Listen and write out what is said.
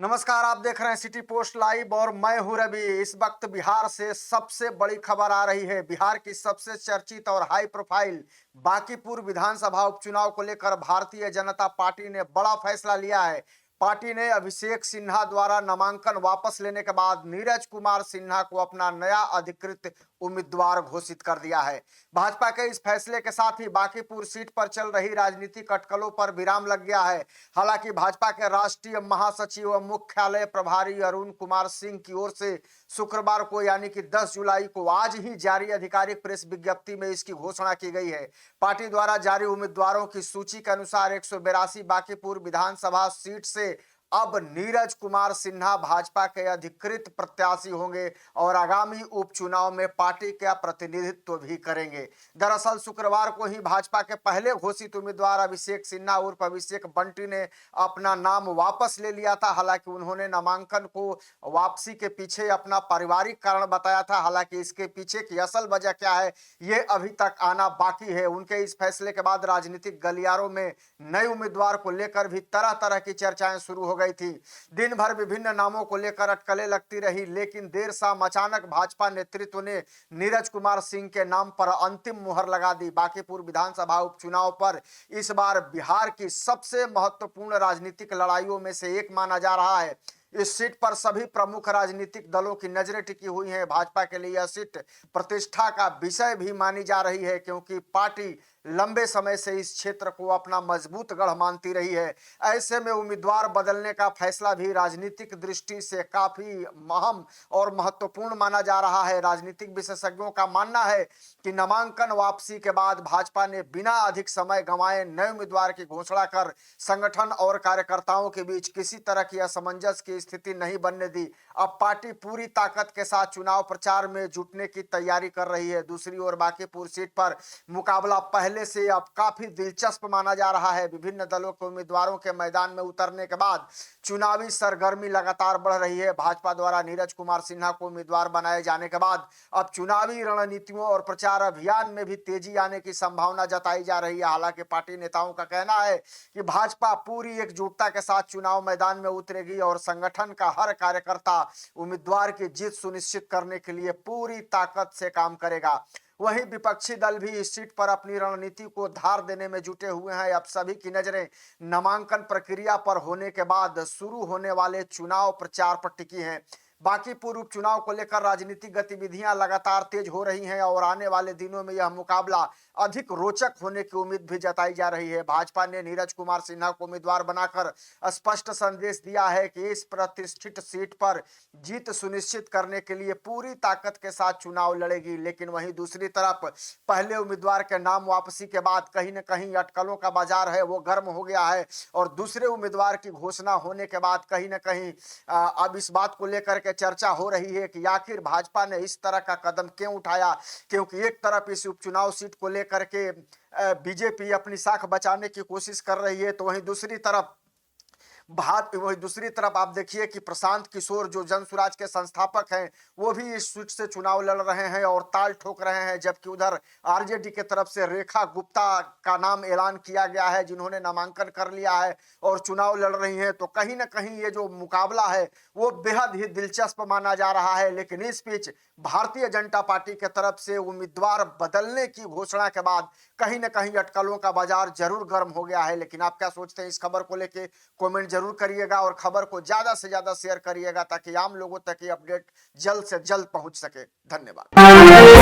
नमस्कार, आप देख रहे हैं सिटी पोस्ट लाइव और मैं हूं रवि। इस वक्त बिहार से सबसे बड़ी खबर आ रही है। बिहार की सबसे चर्चित और हाई प्रोफाइल बांकीपुर विधानसभा उपचुनाव को लेकर भारतीय जनता पार्टी ने बड़ा फैसला लिया है। पार्टी ने अभिषेक सिन्हा द्वारा नामांकन वापस लेने के बाद नीरज कुमार सिन्हा को अपना नया अधिकृत उम्मीदवार घोषित कर दिया है। भाजपा के इस फैसले के साथ ही बांकीपुर सीट पर चल रही राजनीतिक अटकलों पर विराम लग गया है। हालांकि भाजपा के राष्ट्रीय महासचिव व मुख्यालय प्रभारी अरुण कुमार सिंह की ओर से शुक्रवार को यानी कि 10 जुलाई को आज ही जारी आधिकारिक प्रेस विज्ञप्ति में इसकी घोषणा की गई है। पार्टी द्वारा जारी उम्मीदवारों की सूची के अनुसार 182 बांकीपुर विधानसभा सीट से अब नीरज कुमार सिन्हा भाजपा के अधिकृत प्रत्याशी होंगे और आगामी उपचुनाव में पार्टी का प्रतिनिधित्व भी करेंगे। दरअसल शुक्रवार को ही भाजपा के पहले घोषित उम्मीदवार अभिषेक सिन्हा उर्फ अभिषेक बंटी ने अपना नाम वापस ले लिया था। हालांकि उन्होंने नामांकन को वापसी के पीछे अपना पारिवारिक कारण बताया था। हालांकि इसके पीछे की असल वजह क्या है, ये अभी तक आना बाकी है। उनके इस फैसले के बाद राजनीतिक गलियारों में नए उम्मीदवार को लेकर भी तरह तरह की चर्चाएं शुरू हो गई थी। दिन भर विभिन्न नामों को लेकर अटकलें लगती रही, लेकिन देर शाम अचानक भाजपा नेतृत्व ने नीरज कुमार सिंह के नाम पर अंतिम मुहर लगा दी। बांकीपुर विधानसभा उपचुनाव पर इस बार बिहार की सबसे महत्वपूर्ण राजनीतिक लड़ाइयों में से एक माना जा रहा है। इस सीट पर सभी प्रमुख राजनीतिक दलों की नजरें टिकी हुई हैं। भाजपा के लिए यह सीट प्रतिष्ठा का विषय भी मानी जा रही है, क्योंकि पार्टी लंबे समय से इस क्षेत्र को अपना मजबूत गढ़ मानती रही है। ऐसे में उम्मीदवार बदलने का फैसला भी राजनीतिक दृष्टि से काफी अहम और महत्वपूर्ण माना जा रहा है। राजनीतिक विशेषज्ञों का मानना है कि नामांकन वापसी के बाद भाजपा ने बिना अधिक समय गंवाए नए उम्मीदवार की घोषणा कर संगठन और कार्यकर्ताओं के बीच किसी तरह की असमंजस की स्थिति नहीं बनने दी। अब पार्टी पूरी ताकत के साथ चुनाव प्रचार में जुटने की तैयारी कर रही है। दूसरी ओर बांकीपुर सीट पर मुकाबला पहले से अब काफी दिलचस्प माना जा रहा है। विभिन्न दलों के उम्मीदवारों के मैदान में उतरने के बाद चुनावी सरगर्मी लगातार बढ़ रही है। भाजपा द्वारा नीरज कुमार सिन्हा को उम्मीदवार बनाए जाने के बाद अब चुनावी रणनीतियों और प्रचार अभियान में भी तेजी आने की संभावना जताई जा रही है। हालांकि पार्टी नेताओं का कहना है कि भाजपा पूरी एकजुटता के साथ चुनाव मैदान में उतरेगी और संगठन का हर कार्यकर्ता उम्मीदवार की जीत सुनिश्चित करने के लिए पूरी ताकत से काम करेगा। वहीं विपक्षी दल भी इस सीट पर अपनी रणनीति को धार देने में जुटे हुए हैं। अब सभी की नजरें नामांकन प्रक्रिया पर होने के बाद शुरू होने वाले चुनाव प्रचार पर टिकी हैं। बांकीपुर उपचुनाव को लेकर राजनीतिक गतिविधियां लगातार तेज हो रही हैं और आने वाले दिनों में यह मुकाबला अधिक रोचक होने की उम्मीद भी जताई जा रही है। भाजपा ने नीरज कुमार सिन्हा को उम्मीदवार बनाकर स्पष्ट संदेश दिया है कि इस प्रतिष्ठित सीट पर जीत सुनिश्चित करने के लिए पूरी ताकत के साथ चुनाव लड़ेगी। लेकिन वहीं दूसरी तरफ पहले उम्मीदवार के नाम वापसी के बाद कहीं न कहीं अटकलों का बाजार है वो गर्म हो गया है और दूसरे उम्मीदवार की घोषणा होने के बाद कहीं न कहीं अब इस बात को लेकर चर्चा हो रही है कि आखिर भाजपा ने इस तरह का कदम क्यों उठाया, क्योंकि एक तरफ इस उपचुनाव सीट को लेकर के बीजेपी अपनी साख बचाने की कोशिश कर रही है, तो वहीं दूसरी तरफ आप देखिए कि प्रशांत किशोर जो जनसुराज के संस्थापक हैं वो भी इस सीट से चुनाव लड़ रहे हैं और ताल ठोक रहे हैं। जबकि उधर आरजेडी के तरफ से रेखा गुप्ता का नाम ऐलान किया गया है, जिन्होंने नामांकन कर लिया है और चुनाव लड़ रही हैं। तो कहीं ना कहीं ये जो मुकाबला है वो बेहद ही दिलचस्प माना जा रहा है। लेकिन इस बीच भारतीय जनता पार्टी के तरफ से उम्मीदवार बदलने की घोषणा के बाद कहीं ना कहीं अटकलों का बाजार जरूर गर्म हो गया है। लेकिन आप क्या सोचते हैं इस खबर को लेके, कमेंट जरूर करिएगा और खबर को ज्यादा से ज्यादा शेयर करिएगा ताकि आम लोगों तक ये अपडेट जल्द से जल्द पहुंच सके। धन्यवाद।